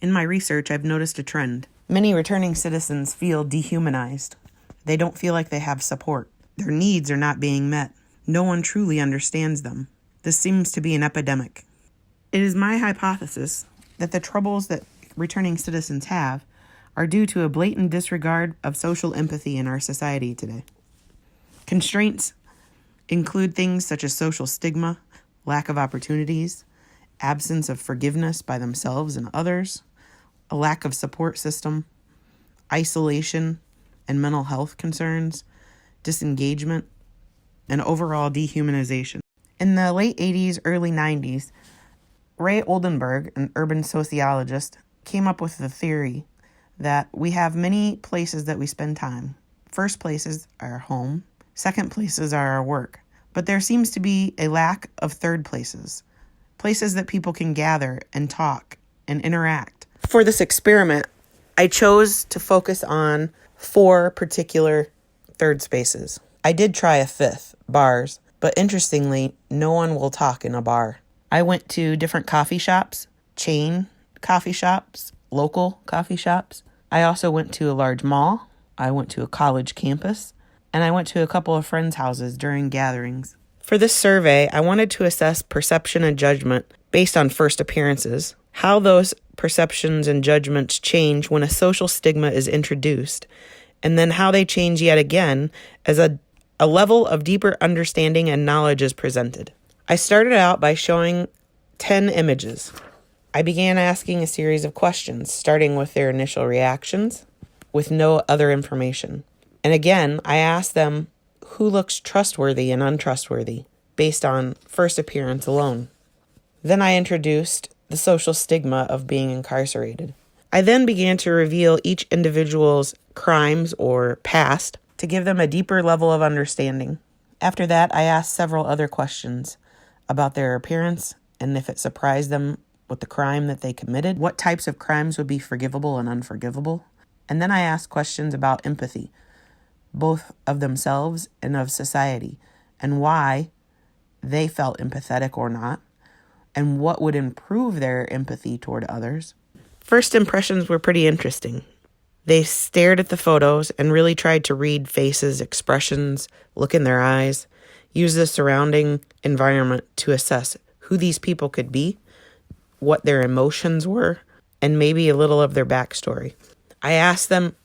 In my research, I've noticed a trend. Many returning citizens feel dehumanized. They don't feel like they have support. Their needs are not being met. No one truly understands them. This seems to be an epidemic. It is my hypothesis that the troubles that returning citizens have are due to a blatant disregard of social empathy in our society today. Constraints include things such as social stigma, lack of opportunities, absence of forgiveness by themselves and others, a lack of support system, isolation and mental health concerns, disengagement, and overall dehumanization. In the late 80s, early 90s, Ray Oldenburg, an urban sociologist, came up with the theory that we have many places that we spend time. First places are our home. Second places are our work. But there seems to be a lack of third places. Places that people can gather and talk and interact. For this experiment, I chose to focus on 4 particular third spaces. I did try a fifth, bars, but interestingly, no one will talk in a bar. I went to different coffee shops, chain coffee shops, local coffee shops. I also went to a large mall. I went to a college campus. And I went to a couple of friends' houses during gatherings. For this survey, I wanted to assess perception and judgment based on first appearances, how those perceptions and judgments change when a social stigma is introduced, and then how they change yet again as a level of deeper understanding and knowledge is presented. I started out by showing 10 images. I began asking a series of questions, starting with their initial reactions, with no other information. And again, I asked them who looks trustworthy and untrustworthy based on first appearance alone. Then I introduced the social stigma of being incarcerated. I then began to reveal each individual's crimes or past to give them a deeper level of understanding. After that, I asked several other questions about their appearance and if it surprised them with the crime that they committed, what types of crimes would be forgivable and unforgivable. And then I asked questions about empathy, both of themselves and of society, and why they felt empathetic or not, and what would improve their empathy toward others. First impressions were pretty interesting. They stared at the photos and really tried to read faces, expressions, look in their eyes, use the surrounding environment to assess who these people could be, what their emotions were, and maybe a little of their backstory. I asked them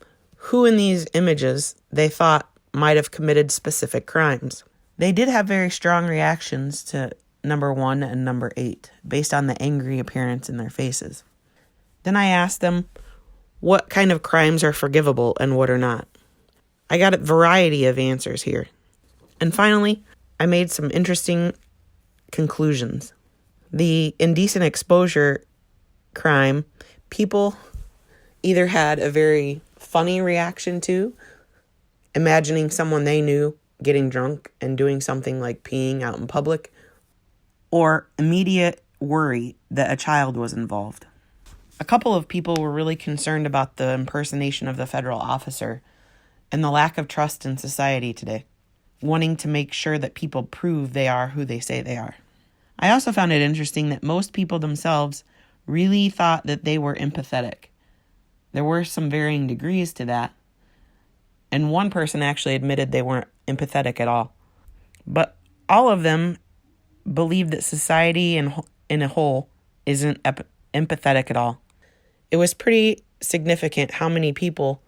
who in these images they thought might have committed specific crimes. They did have very strong reactions to number 1 and number 8, based on the angry appearance in their faces. Then I asked them what kind of crimes are forgivable and what are not. I got a variety of answers here. And finally, I made some interesting conclusions. The indecent exposure crime, people either had a very funny reaction to, imagining someone they knew getting drunk and doing something like peeing out in public, or immediate worry that a child was involved. A couple of people were really concerned about the impersonation of the federal officer and the lack of trust in society today, wanting to make sure that people prove they are who they say they are. I also found it interesting that most people themselves really thought that they were empathetic. There were some varying degrees to that, and one person actually admitted they weren't empathetic at all. But all of them believed that society in a whole isn't empathetic at all. It was pretty significant how many people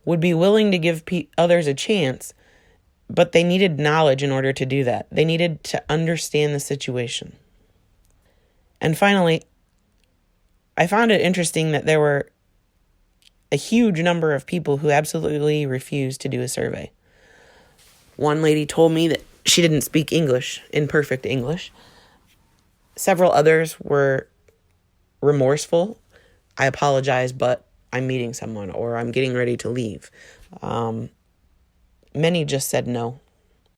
would be willing to give others a chance, but they needed knowledge in order to do that. They needed to understand the situation. And finally, I found it interesting that there were a huge number of people who absolutely refused to do a survey. One lady told me that she didn't speak English in perfect English. Several others were remorseful. I apologize, but I'm meeting someone, or I'm getting ready to leave. Many just said no.